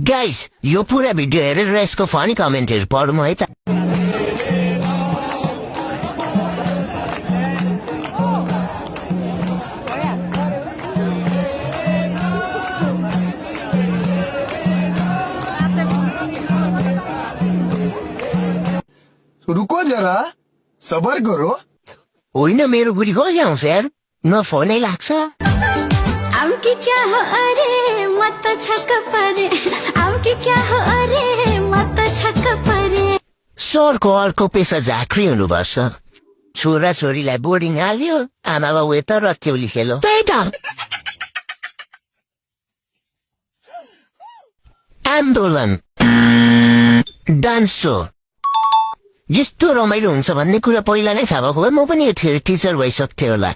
Guys यो पूरा video हेरेर यसको फनी कमेन्टहरु पढौँ है त। रुको जरा सबर करो। होइन मेरो बुढी कहिले आउँछ यार न फोनै लाग्छ। आउकी क्या हो अरे मत छक्क परे आउकी क्या हो अरे मत छक्क परे। सरको अर्को पेसा झाँक्री हुनुपर्छ। छोरा छोरीलाई बोर्डिङ हाल्यो आमा बाउ यता रत्केउली खेलो त्यही त। आन्दोलन डान्स सो यस्तो रमाइलो हुन्छ भन्ने कुरा पहिला नै थाहा भएको भए म पनि टिचर भइसक्थेँ होला।